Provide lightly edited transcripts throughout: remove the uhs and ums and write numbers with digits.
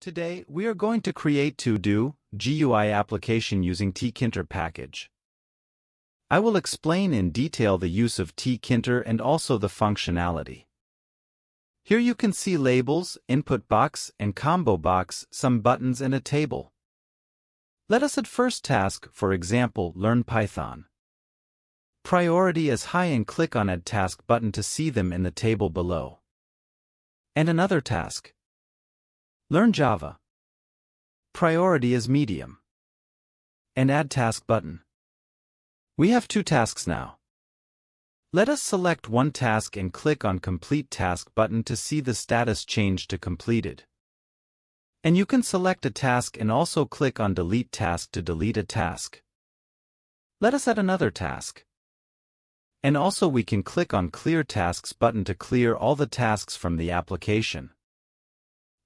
Today, we are going to create To-Do GUI application using Tkinter package. I will explain in detail the use of Tkinter and also the functionality. Here you can see labels, input box, and combo box, some buttons and a table. Let us at first task, for example, learn Python. Priority is high and click on Add Task button to see them in the table below. And another task. Learn Java. Priority is medium. And Add Task button. We have two tasks now. Let us select one task and click on Complete Task button to see the status change to completed. And you can select a task and also click on Delete Task to delete a task. Let us add another task. And also we can click on Clear Tasks button to clear all the tasks from the application.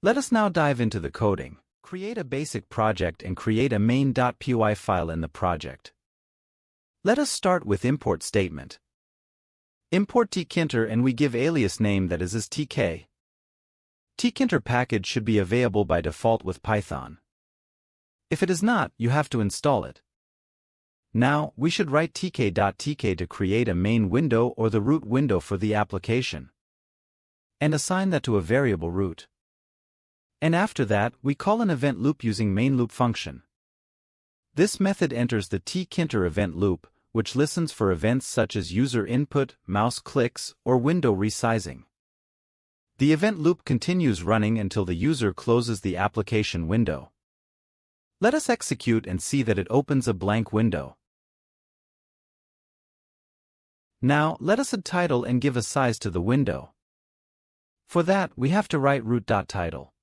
Let us now dive into the coding. Create a basic project and create a main.py file in the project. Let us start with import statement. Import Tkinter and we give alias name that is as tk. Tkinter package should be available by default with Python. If it is not, you have to install it. Now, we should write tk.tk to create a main window or the root window for the application. And assign that to a variable root. And after that, we call an event loop using main loop function. This method enters the Tkinter event loop, which listens for events such as user input, mouse clicks, or window resizing. The event loop continues running until the user closes the application window. Let us execute and see that it opens a blank window. Now, let us add title and give a size to the window. For that, we have to write root.title.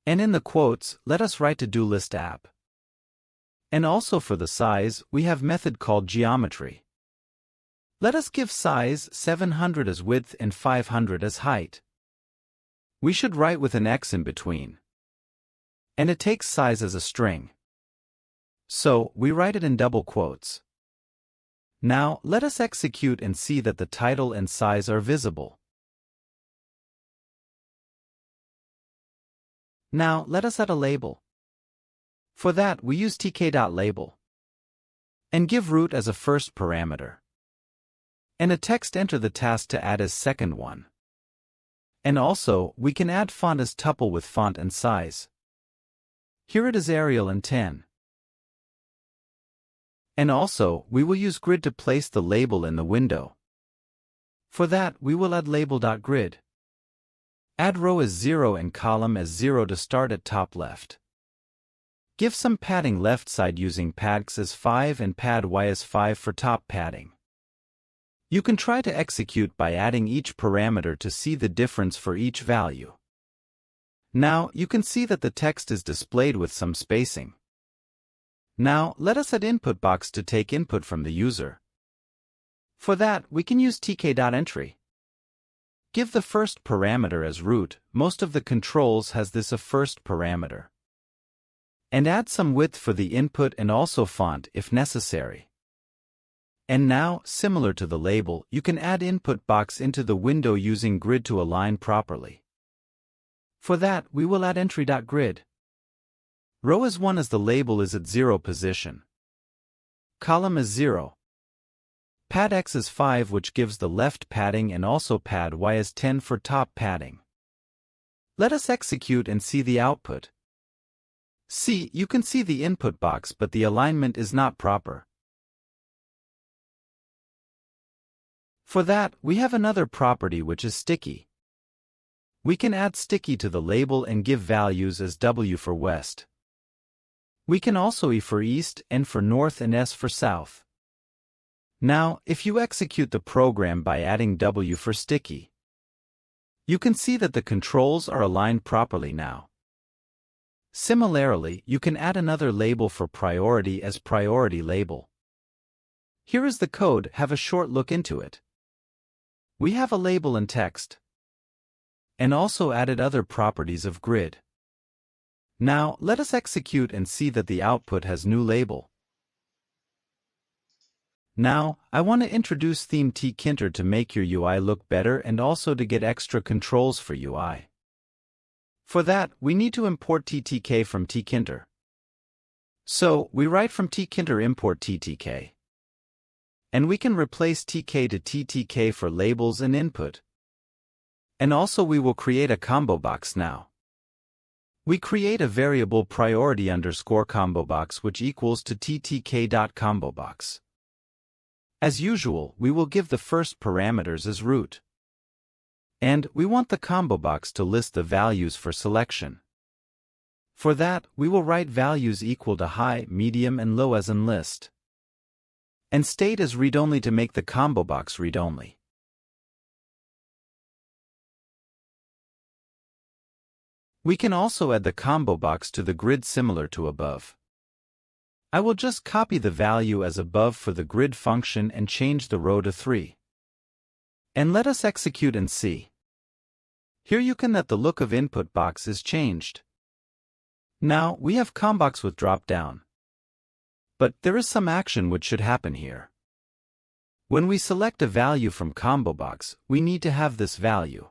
And in the quotes, let us write To-Do List app. And also for the size, we have method called geometry. Let us give size 700 as width and 500 as height. We should write with an X in between. And it takes size as a string. So, we write it in double quotes. Now, let us execute and see that the title and size are visible. Now, let us add a label. For that, we use tk.label. And give root as a first parameter. And a text enter the task to add as second one. And also, we can add font as tuple with font and size. Here it is Arial and 10. And also, we will use grid to place the label in the window. For that, we will add label.grid. Add row as 0 and column as 0 to start at top left. Give some padding left side using padx as 5 and pad y as 5 for top padding. You can try to execute by adding each parameter to see the difference for each value. Now, you can see that the text is displayed with some spacing. Now, let us add input box to take input from the user. For that, we can use tk.entry. Give the first parameter as root, most of the controls has this a first parameter. And add some width for the input and also font if necessary. And now, similar to the label, you can add input box into the window using grid to align properly. For that, we will add entry.grid. Row as 1 as the label is at 0 position. Column is 0. Pad x is 5 which gives the left padding and also pad y is 10 for top padding. Let us execute and see the output. See, you can see the input box but the alignment is not proper. For that, we have another property which is sticky. We can add sticky to the label and give values as W for west. We can also E for east, N for north and S for south. Now, if you execute the program by adding W for sticky, you can see that the controls are aligned properly now. Similarly, you can add another label for priority as priority label. Here is the code, have a short look into it. We have a label and text. And also added other properties of grid. Now, let us execute and see that the output has new label. Now, I want to introduce theme Tkinter to make your UI look better and also to get extra controls for UI. For that, we need to import TTK from Tkinter. So, we write from Tkinter import TTK. And we can replace TK to TTK for labels and input. And also we will create a combo box now. We create a variable priority underscore combo box which equals to ttk.combobox. As usual, we will give the first parameters as root. And we want the combo box to list the values for selection. For that, we will write values equal to high, medium and low as in list. And state as read-only to make the combo box read-only. We can also add the combo box to the grid similar to above. I will just copy the value as above for the grid function and change the row to 3. And let us execute and see. Here you can that the look of input box is changed. Now we have combox with drop down. But there is some action which should happen here. When we select a value from combo box, we need to have this value.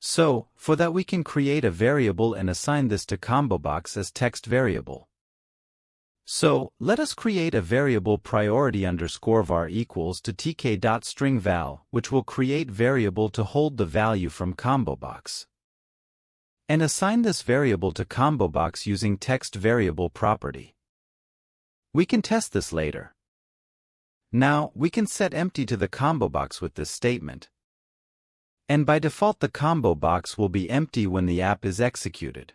So, for that we can create a variable and assign this to combo box as text variable. So, let us create a variable priority underscore var equals to tk.stringval, which will create variable to hold the value from combo box. And assign this variable to combo box using text variable property. We can test this later. Now, we can set empty to the combo box with this statement. And by default the combo box will be empty when the app is executed.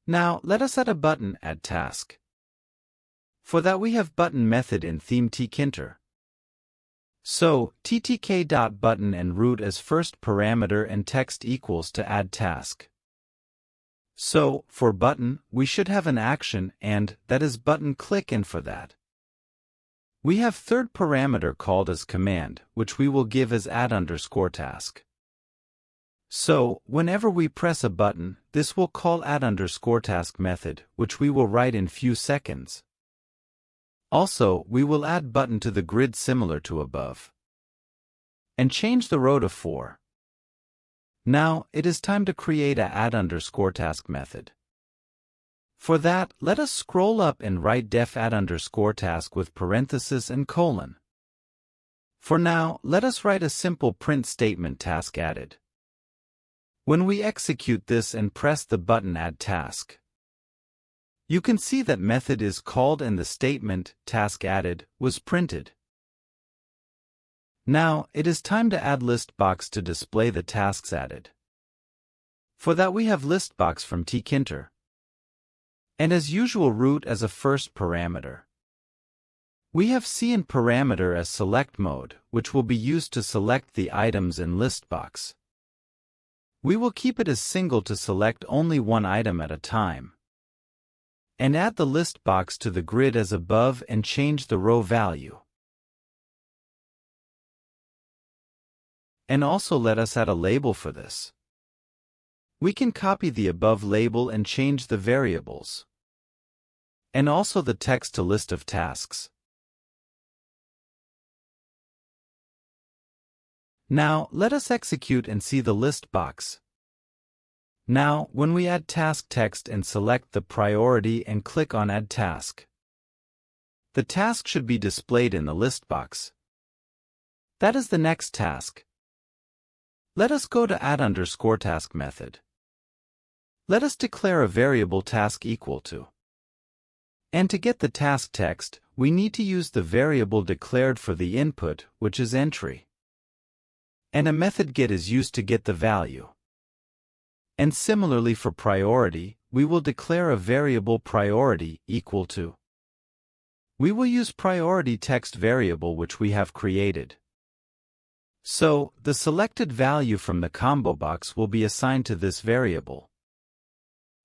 Now, let us add a button add task. For that we have button method in theme Tkinter. So, ttk.button and root as first parameter and text equals to add task. So, for button, we should have an action and, that is button click and for that. We have third parameter called as command, which we will give as add underscore task. So, whenever we press a button, this will call add underscore task method, which we will write in few seconds. Also, we will add button to the grid similar to above. And change the row to 4. Now, it is time to create a add underscore task method. For that, let us scroll up and write def add underscore task with parenthesis and colon. For now, let us write a simple print statement task added. When we execute this and press the button add task, you can see that method is called and the statement task added was printed. Now, it is time to add list box to display the tasks added. For that we have list box from Tkinter. And as usual root as a first parameter. We have cin parameter as select mode, which will be used to select the items in list box. We will keep it as single to select only one item at a time. And add the list box to the grid as above and change the row value. And also let us add a label for this. We can copy the above label and change the variables. And also the text to list of tasks. Now, let us execute and see the list box. Now, when we add task text and select the priority and click on add task, the task should be displayed in the list box. That is the next task. Let us go to add underscore task method. Let us declare a variable task equal to. And to get the task text, we need to use the variable declared for the input, which is entry. And a method get is used to get the value. And similarly for priority, we will declare a variable priority equal to. We will use priority text variable which we have created. So, the selected value from the combo box will be assigned to this variable.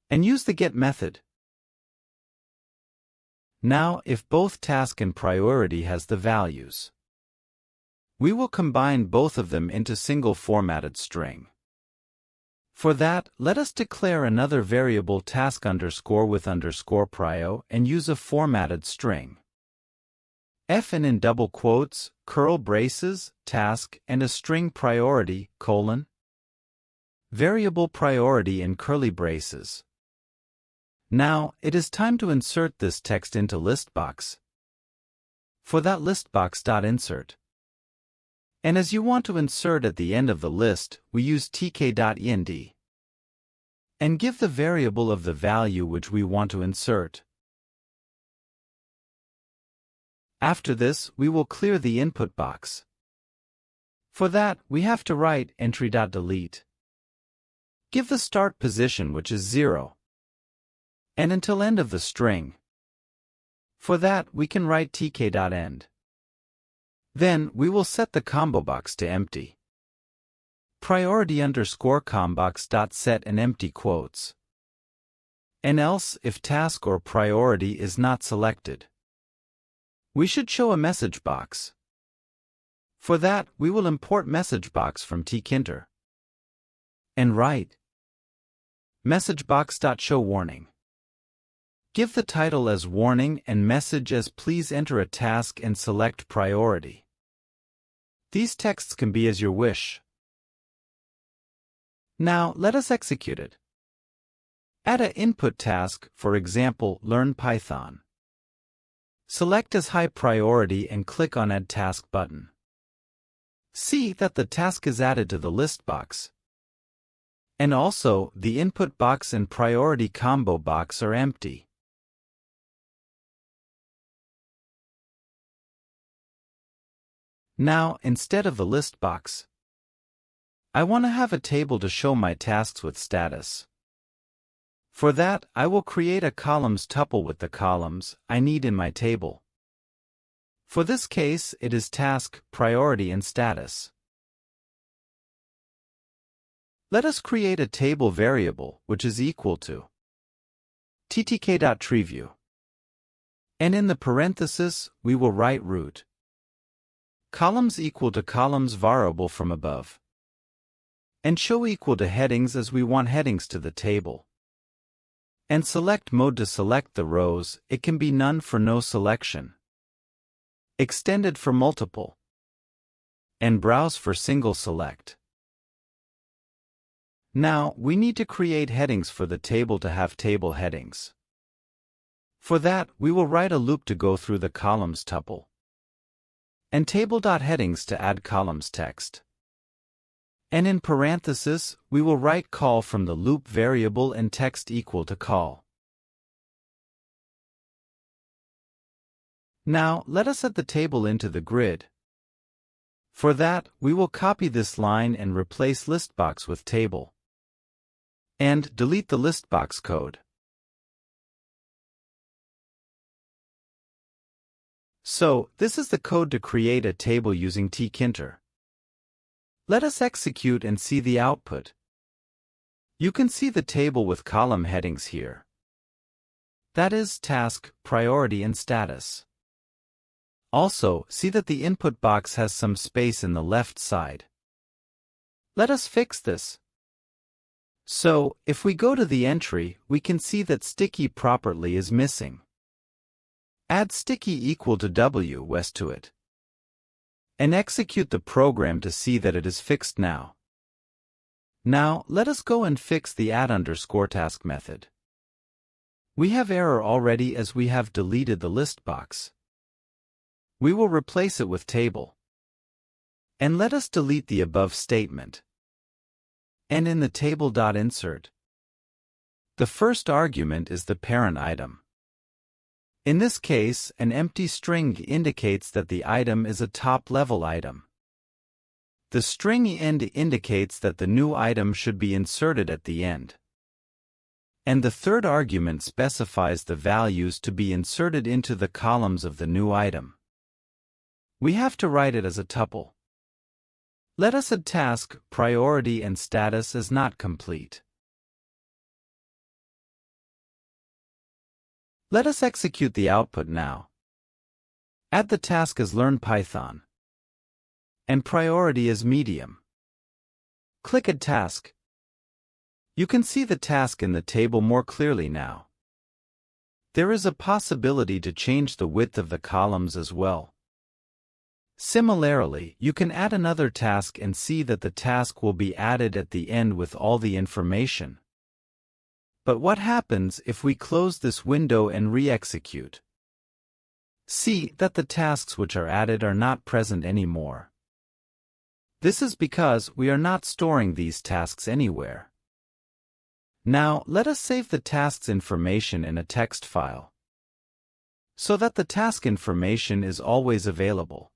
And use the get method. Now, if both task and priority has the values, we will combine both of them into single formatted string. For that, let us declare another variable task underscore with underscore prio and use a formatted string. F and in double quotes, curl braces, task, and a string priority, colon. Variable priority in curly braces. Now, it is time to insert this text into listbox. For that listbox.insert. And as you want to insert at the end of the list, we use tk.end. And give the variable of the value which we want to insert. After this, we will clear the input box. For that, we have to write entry.delete. Give the start position which is 0. And until end of the string. For that, we can write tk.end. Then, we will set the combo box to empty. Priority_combox.set and empty quotes. And else, if task or priority is not selected, we should show a message box. For that, we will import message box from Tkinter. And write messagebox.showWarning. Give the title as warning and message as please enter a task and select priority. These texts can be as your wish. Now, let us execute it. Add an input task, for example, Learn Python. Select as high priority and click on Add Task button. See that the task is added to the list box. And also, the input box and priority combo box are empty. Now, instead of the list box, I want to have a table to show my tasks with status. For that, I will create a columns tuple with the columns I need in my table. For this case, it is task, priority and status. Let us create a table variable which is equal to ttk.treeview. And in the parenthesis, we will write root columns equal to columns variable from above. And show equal to headings as we want headings to the table. And select mode to select the rows, it can be none for no selection. Extended for multiple. And browse for single select. Now, we need to create headings for the table to have table headings. For that, we will write a loop to go through the columns tuple. And table.headings to add columns text. And in parenthesis, we will write call from the loop variable and text equal to call. Now, let us add the table into the grid. For that, we will copy this line and replace listbox with table. And delete the listbox code. So, this is the code to create a table using Tkinter. Let us execute and see the output. You can see the table with column headings here. That is task, priority and status. Also, see that the input box has some space in the left side. Let us fix this. So, if we go to the entry, we can see that sticky properly is missing. Add sticky equal to W west to it. And execute the program to see that it is fixed now. Now, let us go and fix the add_task method. We have error already as we have deleted the list box. We will replace it with table. And let us delete the above statement. And in the table.insert, the first argument is the parent item. In this case, an empty string indicates that the item is a top-level item. The string end indicates that the new item should be inserted at the end. And the third argument specifies the values to be inserted into the columns of the new item. We have to write it as a tuple. Let us add task, priority and status as not complete. Let us execute the output now. Add the task as Learn Python. And priority as medium. Click Add Task. You can see the task in the table more clearly now. There is a possibility to change the width of the columns as well. Similarly, you can add another task and see that the task will be added at the end with all the information. But what happens if we close this window and re-execute? See that the tasks which are added are not present anymore. This is because we are not storing these tasks anywhere. Now, let us save the task's information in a text file, so that the task information is always available.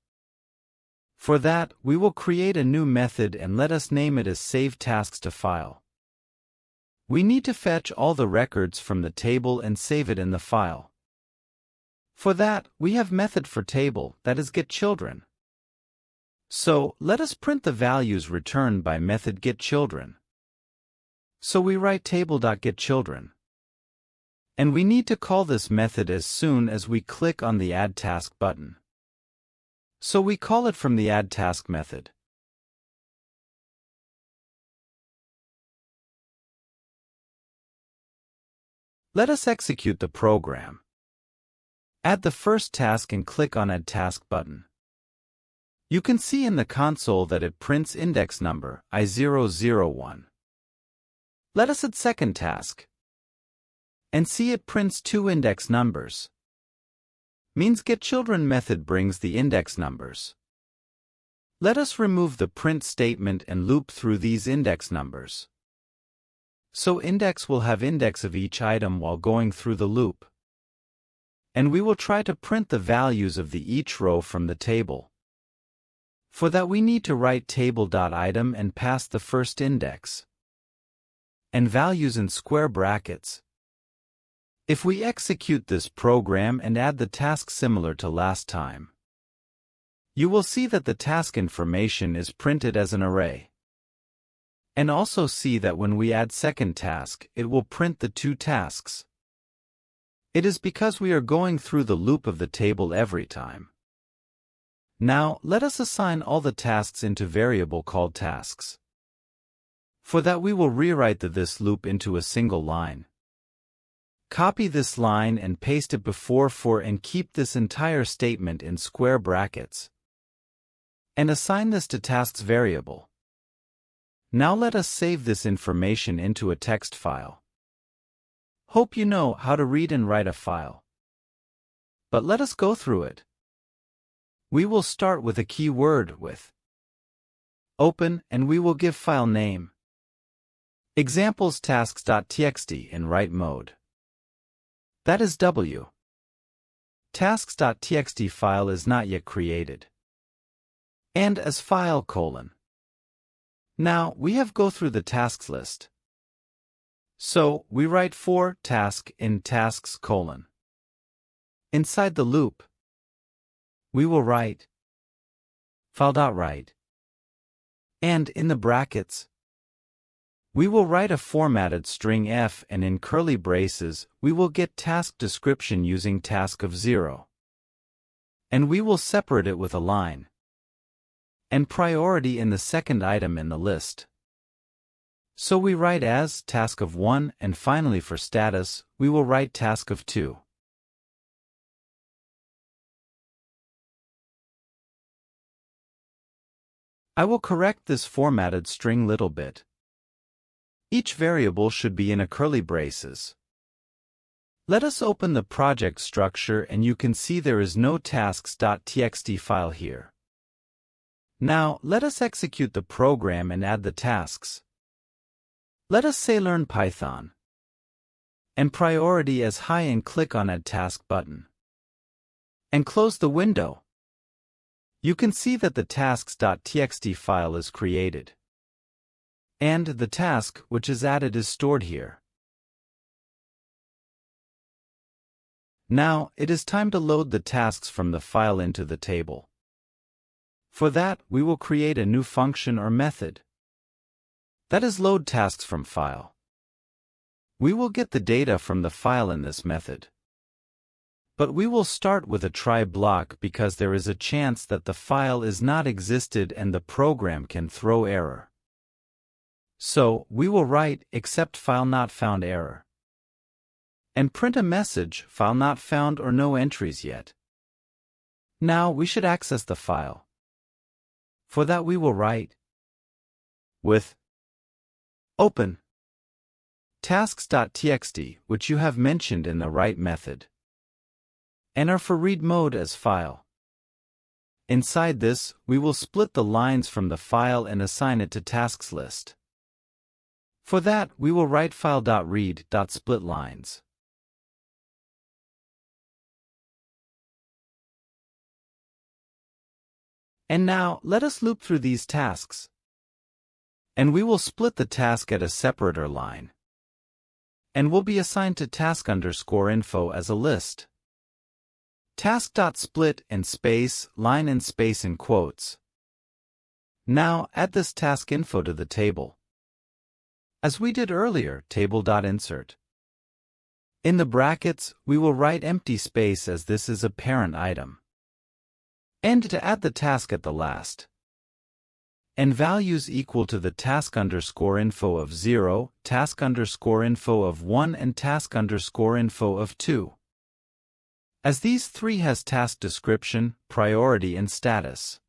For that, we will create a new method and let us name it as Save Tasks to File. We need to fetch all the records from the table and save it in the file. For that, we have method for table, that is getChildren. So, let us print the values returned by method getChildren. So we write table.getChildren. And we need to call this method as soon as we click on the Add Task button. So we call it from the Add Task method. Let us execute the program. Add the first task and click on Add Task button. You can see in the console that it prints index number I001. Let us add second task. And see it prints two index numbers. Means getChildren method brings the index numbers. Let us remove the print statement and loop through these index numbers. So index will have index of each item while going through the loop. And we will try to print the values of each row from the table. For that we need to write table.item and pass the first index and values in square brackets. If we execute this program and add the task similar to last time, you will see that the task information is printed as an array. And also see that when we add second task, it will print the two tasks. It is because we are going through the loop of the table every time. Now, let us assign all the tasks into variable called tasks. For that we will rewrite this loop into a single line. Copy this line and paste it before for and keep this entire statement in square brackets. And assign this to tasks variable. Now let us save this information into a text file. Hope you know how to read and write a file. But let us go through it. We will start with a keyword with open and we will give file name examples tasks.txt in write mode. That is W. Tasks.txt file is not yet created. And as file : Now we have go through the tasks list. So we write for task in tasks : Inside the loop, we will write file.write. And in the brackets, we will write a formatted string f and in curly braces, we will get task description using task of 0. And we will separate it with a line. And priority in the second item in the list. So we write as task of 1 and finally for status, we will write task of 2. I will correct this formatted string little bit. Each variable should be in a curly braces. Let us open the project structure and you can see there is no tasks.txt file here. Now, let us execute the program and add the tasks. Let us say learn Python. And priority as high and click on Add Task button. And close the window. You can see that the tasks.txt file is created. And the task which is added is stored here. Now, it is time to load the tasks from the file into the table. For that, we will create a new function or method. That is load tasks from file. We will get the data from the file in this method. But we will start with a try block because there is a chance that the file is not existed and the program can throw error. So, we will write except file not found error. And print a message, file not found or no entries yet. Now we should access the file. For that we will write with open tasks.txt, which you have mentioned in the write method, and are for read mode as file. Inside this, we will split the lines from the file and assign it to tasks list. For that, we will write file.read.splitlines. And now, let us loop through these tasks. And we will split the task at a separator line. And will be assigned to task_info as a list. Task.split and space, line and space in quotes. Now, add this task info to the table. As we did earlier, table.insert. In the brackets, we will write empty space as this is a parent item. And to add the task at the last. And values equal to the task_info of 0, task_info of 1 and task_info of 2. As these three has task description, priority and status.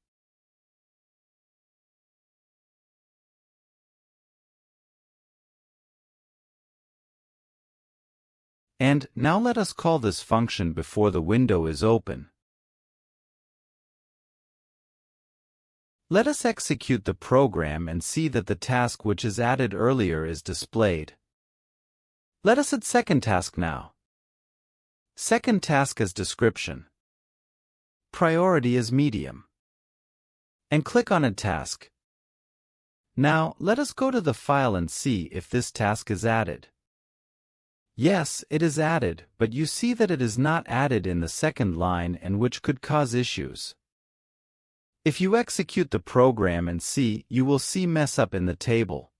And now let us call this function before the window is open. Let us execute the program and see that the task which is added earlier is displayed. Let us add second task now. Second task as description. Priority is medium. And click on Add Task. Now, let us go to the file and see if this task is added. Yes, it is added, but you see that it is not added in the second line, and which could cause issues. If you execute the program and see, you will see mess up in the table.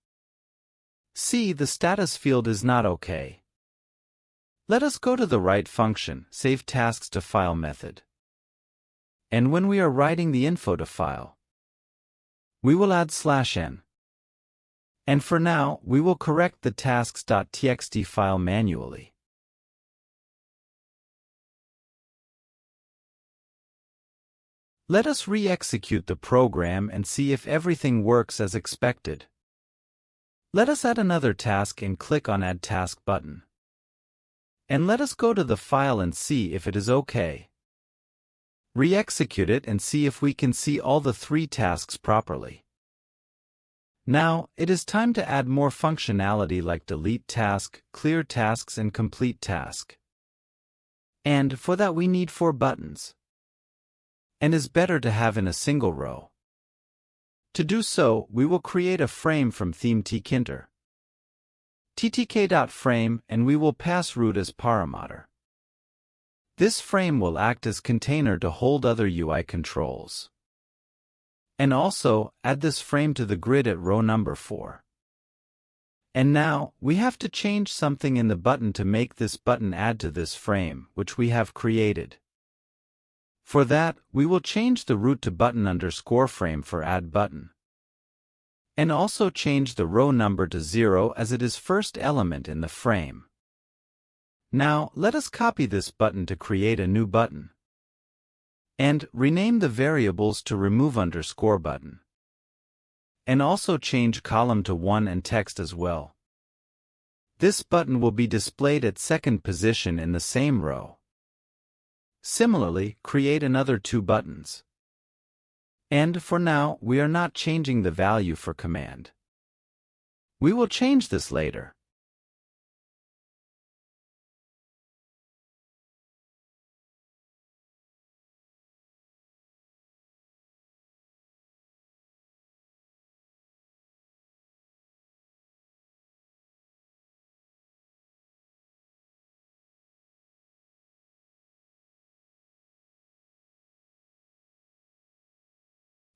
See, the status field is not okay. Let us go to the write function, save tasks to file method. And when we are writing the info to file, we will add /n. And for now, we will correct the tasks.txt file manually. Let us re-execute the program and see if everything works as expected. Let us add another task and click on Add Task button. And let us go to the file and see if it is okay. Re-execute it and see if we can see all the three tasks properly. Now, it is time to add more functionality like delete task, clear tasks and complete task. And for that we need 4 buttons. And is better to have in a single row. To do so, we will create a frame from theme Tkinter. ttk.frame, and we will pass root as parameter. This frame will act as container to hold other UI controls. And also, add this frame to the grid at row number 4. And now, we have to change something in the button to make this button add to this frame, which we have created. For that, we will change the root to button_frame for add button. And also change the row number to 0 as it is first element in the frame. Now, let us copy this button to create a new button. And rename the variables to remove_button. And also change column to 1 and text as well. This button will be displayed at second position in the same row. Similarly, create another 2 buttons. And for now, we are not changing the value for command. We will change this later.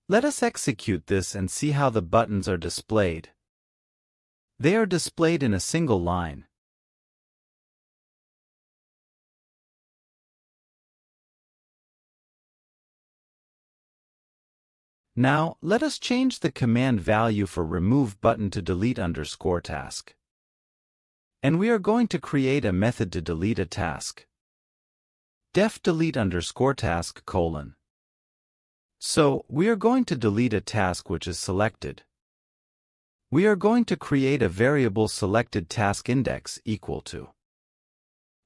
Let us execute this and see how the buttons are displayed. They are displayed in a single line. Now, let us change the command value for remove button to delete_task. And we are going to create a method to delete a task. Def delete_task:. So, we are going to delete a task which is selected. We are going to create a variable selected task index equal to.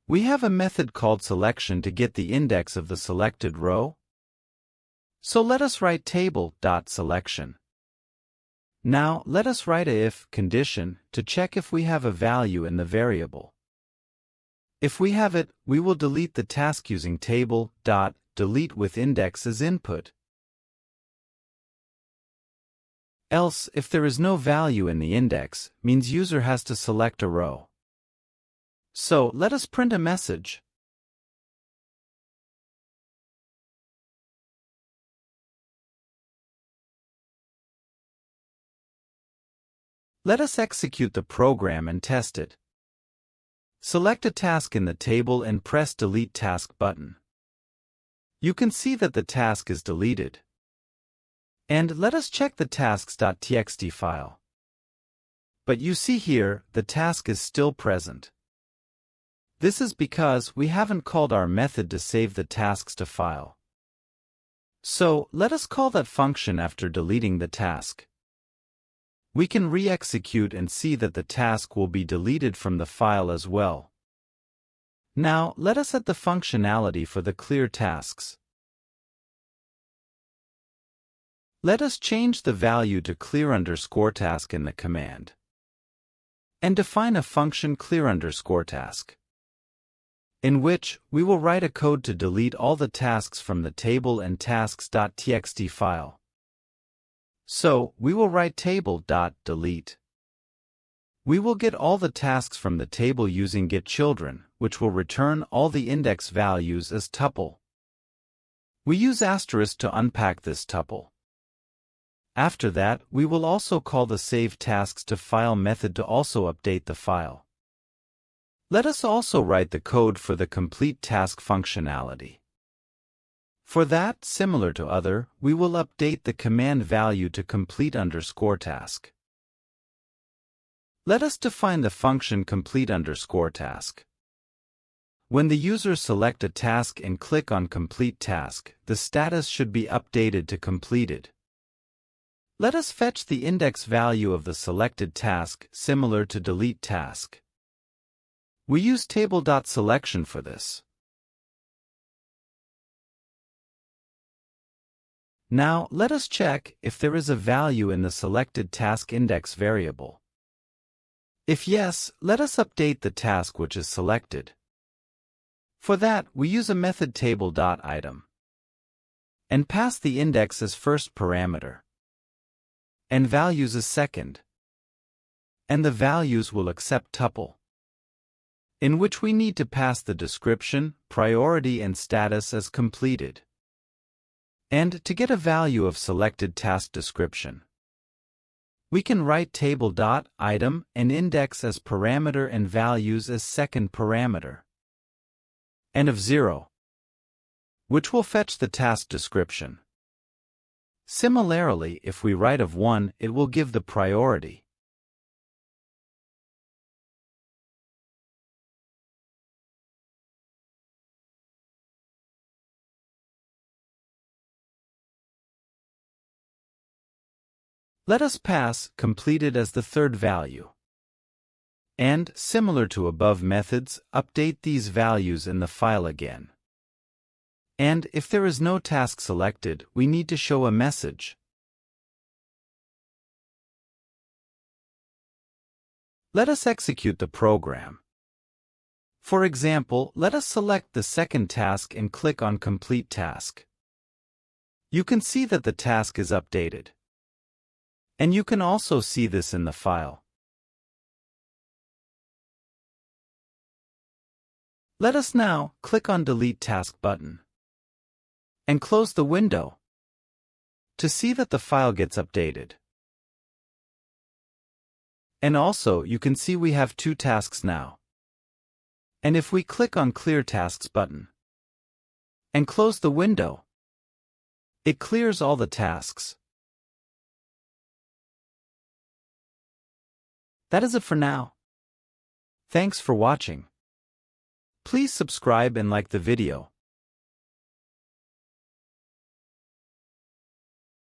We have a method called selection to get the index of the selected row. So let us write table.selection. Now let us write a if condition to check if we have a value in the variable. If we have it, we will delete the task using table.delete with index as input. Else, if there is no value in the index, means user has to select a row. So let us print a message. Let us execute the program and test it. Select a task in the table and press Delete Task button. You can see that the task is deleted. And let us check the tasks.txt file. But you see here, the task is still present. This is because we haven't called our method to save the tasks to file. So, let us call that function after deleting the task. We can re-execute and see that the task will be deleted from the file as well. Now, let us add the functionality for the clear tasks. Let us change the value to clear_task in the command. And define a function clear_task. In which, we will write a code to delete all the tasks from the table and tasks.txt file. So, we will write table.delete. We will get all the tasks from the table using getChildren, which will return all the index values as tuple. We use asterisk to unpack this tuple. After that, we will also call the SaveTasks-to-File method to also update the file. Let us also write the code for the complete task functionality. For that, similar to other, we will update the command value to complete_task. Let us define the function complete_task. When the user select a task and click on Complete Task, the status should be updated to completed. Let us fetch the index value of the selected task, similar to delete task. We use table.selection for this. Now, let us check if there is a value in the selected task index variable. If yes, let us update the task which is selected. For that, we use a method table.item and pass the index as first parameter and values as second. And the values will accept tuple, in which we need to pass the description, priority and status as completed. And to get a value of selected task description, we can write table.item and index as parameter and values as second parameter. And of 0, which will fetch the task description. Similarly, if we write of 1, it will give the priority. Let us pass completed as the third value. And, similar to above methods, update these values in the file again. And if there is no task selected, we need to show a message. Let us execute the program. For example, let us select the second task and click on Complete Task. You can see that the task is updated. And you can also see this in the file. Let us now click on Delete Task button and close the window to see that the file gets updated. And also, you can see we have 2 tasks now. And if we click on Clear Tasks button and close the window, it clears all the tasks. That is it for now. Thanks for watching. Please subscribe and like the video.